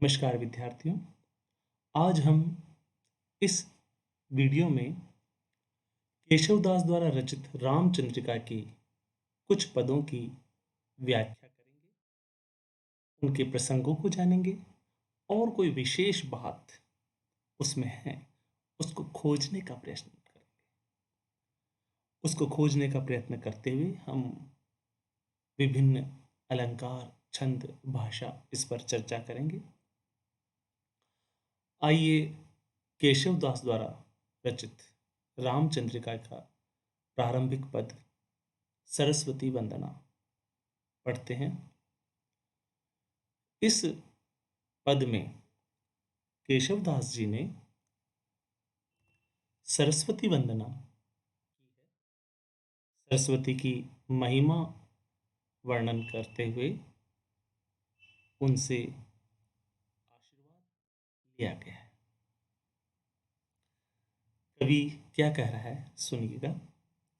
नमस्कार विद्यार्थियों। आज हम इस वीडियो में केशवदास द्वारा रचित रामचंद्रिका की कुछ पदों की व्याख्या करेंगे, उनके प्रसंगों को जानेंगे और कोई विशेष बात उसमें है उसको खोजने का प्रयत्न करेंगे। उसको खोजने का प्रयत्न करते हुए हम विभिन्न अलंकार, छंद, भाषा इस पर चर्चा करेंगे। आइए केशवदास द्वारा रचित रामचंद्रिका का प्रारंभिक पद सरस्वती वंदना पढ़ते हैं। इस पद में केशवदास जी ने सरस्वती वंदना, सरस्वती की महिमा वर्णन करते हुए उनसे आशीर्वाद लिया गया है। कवि क्या कह रहा है सुनिएगा।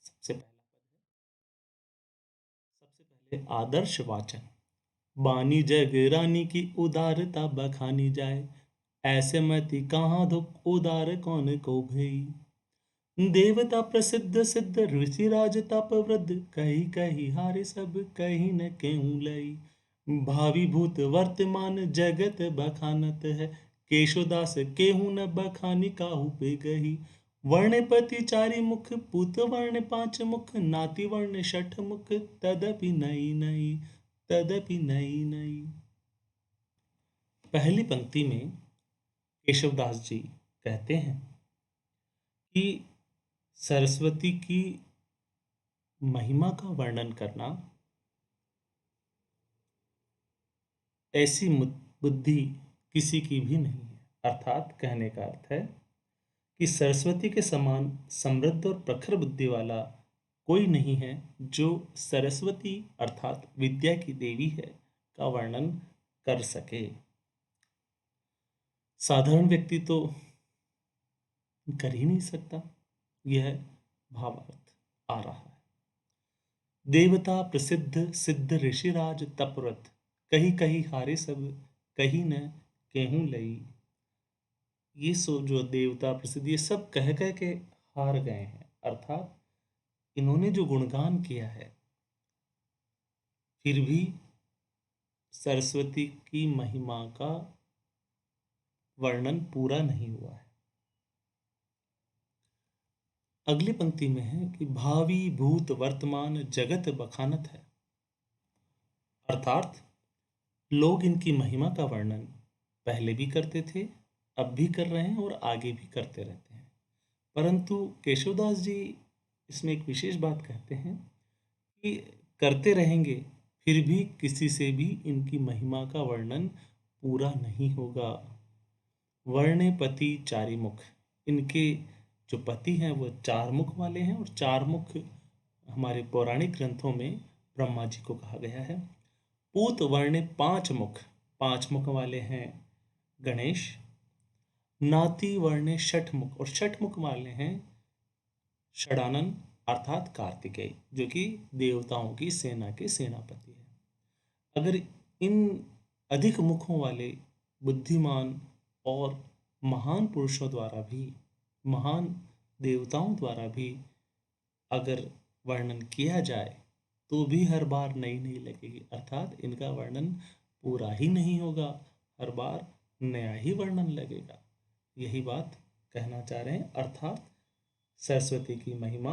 सबसे पहले आदर्श वाचन। बानी जग रानी की उदारता बखानी जाए, ऐसे मति कहाँ दुख उदार कौन को भई। देवता प्रसिद्ध सिद्ध ऋषि राज तप वृद्ध, कही कही हारे सब कही न केहू लई। भावी भूत वर्तमान जगत बखानत है, केशोदास केहू न बखानी काहू पे गही। वर्णपति चारि मुख पूत वर्ण पांच मुख, नाति वर्ण षठ मुख तदपि नई नई, तदपि नई नई। पहली पंक्ति में केशवदास जी कहते हैं कि सरस्वती की महिमा का वर्णन करना ऐसी बुद्धि किसी की भी नहीं है। अर्थात कहने का अर्थ है कि सरस्वती के समान समृद्ध और प्रखर बुद्धि वाला कोई नहीं है जो सरस्वती अर्थात विद्या की देवी है का वर्णन कर सके। साधारण व्यक्ति तो कर ही नहीं सकता। यह भावार्थ आ रहा है। देवता प्रसिद्ध सिद्ध ऋषिराज तपव्रत, कही कही हारे सब कही न केहू लई। ये सो जो देवता प्रसिद्ध ये सब कह कह के हार गए हैं। अर्थात इन्होंने जो गुणगान किया है फिर भी सरस्वती की महिमा का वर्णन पूरा नहीं हुआ है। अगली पंक्ति में है कि भावी भूत वर्तमान जगत बखानत है। अर्थात लोग इनकी महिमा का वर्णन पहले भी करते थे, अब भी कर रहे हैं और आगे भी करते रहते हैं। परंतु केशवदास जी इसमें एक विशेष बात कहते हैं कि करते रहेंगे फिर भी किसी से भी इनकी महिमा का वर्णन पूरा नहीं होगा। वर्ण पति चारि मुख, इनके जो पति हैं वो चार मुख वाले हैं और चार मुख हमारे पौराणिक ग्रंथों में ब्रह्मा जी को कहा गया है। पूत वर्ण पांच मुख वाले हैं गणेश। नाति वर्ण षठ मुख और षठ मुख वाले हैं षडानन अर्थात कार्तिकेय, जो कि देवताओं की सेना के सेनापति है। अगर इन अधिक मुखों वाले बुद्धिमान और महान पुरुषों द्वारा भी, महान देवताओं द्वारा भी अगर वर्णन किया जाए तो भी हर बार नई नहीं लगेगी। अर्थात इनका वर्णन पूरा ही नहीं होगा, हर बार नया ही वर्णन लगेगा। यही बात कहना चाह रहे हैं। अर्थात सरस्वती की महिमा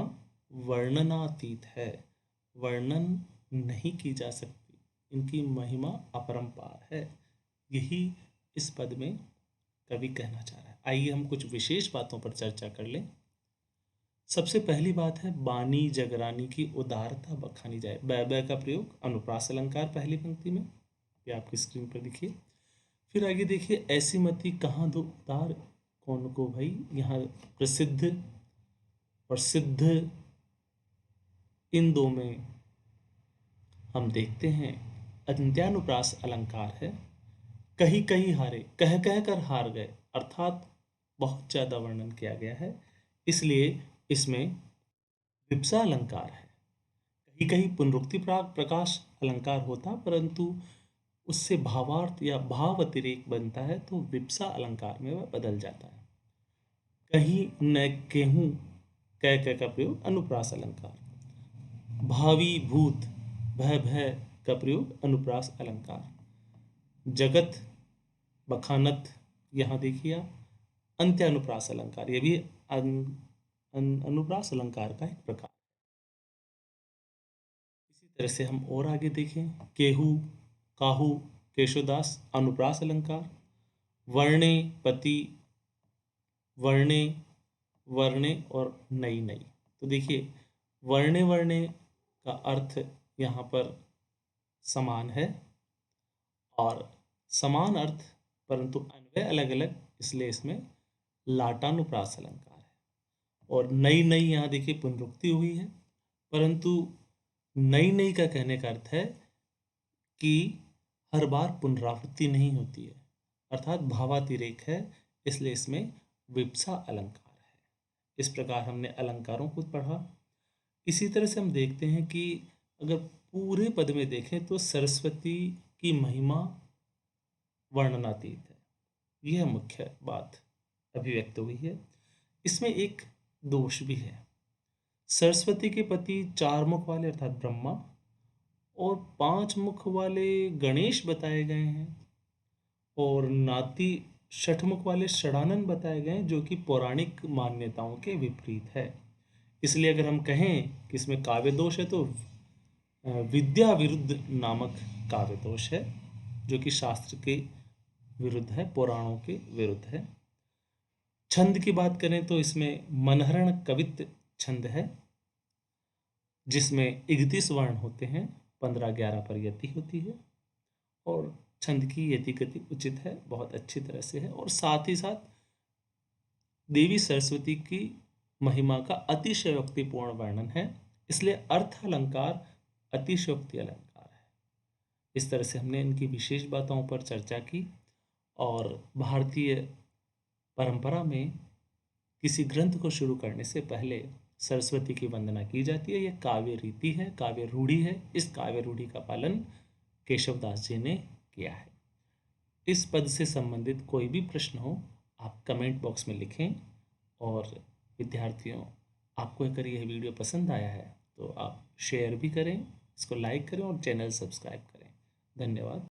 वर्णनातीत है, वर्णन नहीं की जा सकती। इनकी महिमा अपरंपार है। यही इस पद में कवि कहना चाह रहा है। आइए हम कुछ विशेष बातों पर चर्चा कर लें। सबसे पहली बात है बानी जगरानी की उदारता बखानी जाए। बै का प्रयोग अनुप्रास अलंकार पहली पंक्ति में, ये आपकी स्क्रीन पर दिखिए। फिर आगे देखिए, ऐसी मति कहाँ दो उदार कौन को भाई। यहाँ प्रसिद्ध और सिद्ध इन दो में हम देखते हैं अंत्यानुप्रास अलंकार है। कही कही हारे, कह कह कर हार गए, अर्थात बहुत ज्यादा वर्णन किया गया है, इसलिए इसमें विप्सा अलंकार है। कहीं कहीं पुनरुक्ति प्रकाश अलंकार होता, परंतु उससे भावार्थ या भाव अतिरेक बनता है तो विप्सा अलंकार में वह बदल जाता है। कहीं न केहूं कै का प्रयोग अनुप्रास अलंकार। भावी भूत भय भय का प्रयोग अनुप्रास अलंकार। जगत बखानत, यहाँ देखिए आप, अंत्य अनुप्रास अलंकार, ये भी अनुप्रास अलंकार का एक प्रकार। इसी तरह से हम और आगे देखें, केहू काहू केशोदास अनुप्रास अलंकार। वर्णे पति, वर्णे वर्णे और नई नई। तो देखिए वर्णे वर्णे का अर्थ यहाँ पर समान है और समान अर्थ परंतु अन्वय अलग अलग, इसलिए इसमें लाटानुप्रास अलंकार है। और नई नई यहाँ देखिए पुनरुक्ति हुई है, परंतु नई नई का कहने का अर्थ है कि हर बार पुनरावृत्ति नहीं होती है, अर्थात भावातिरेक है, इसलिए इसमें विप्सा अलंकार है। इस प्रकार हमने अलंकारों को पढ़ा। इसी तरह से हम देखते हैं कि अगर पूरे पद में देखें तो सरस्वती की महिमा वर्णनातीत है, यह मुख्य बात अभिव्यक्त हुई है। इसमें एक दोष भी है। सरस्वती के पति 4 मुख वाले अर्थात ब्रह्मा और 5 मुख वाले गणेश बताए गए हैं और नाती षठमुख वाले षडानन बताए गए हैं, जो कि पौराणिक मान्यताओं के विपरीत है। इसलिए अगर हम कहें कि इसमें काव्य दोष है तो विद्या विरुद्ध नामक काव्य दोष है, जो कि शास्त्र के विरुद्ध है, पुराणों के विरुद्ध है। छंद की बात करें तो इसमें मनहरण कवित्त छंद है, जिसमें 31 वर्ण होते हैं, 15-11 पर यति होती है और छंद की यति गति उचित है, बहुत अच्छी तरह से है। और साथ ही साथ देवी सरस्वती की महिमा का अतिशयोक्तिपूर्ण वर्णन है, इसलिए अर्थ अलंकार अतिशयोक्ति अलंकार है। इस तरह से हमने इनकी विशेष बातों पर चर्चा की। और भारतीय परंपरा में किसी ग्रंथ को शुरू करने से पहले सरस्वती की वंदना की जाती है। यह काव्य रीति है, काव्य रूढ़ी है। इस काव्य रूढ़ी का पालन केशवदास जी ने किया है। इस पद से संबंधित कोई भी प्रश्न हो आप कमेंट बॉक्स में लिखें। और विद्यार्थियों, आपको अगर यह वीडियो पसंद आया है तो आप शेयर भी करें, इसको लाइक करें और चैनल सब्सक्राइब करें। धन्यवाद।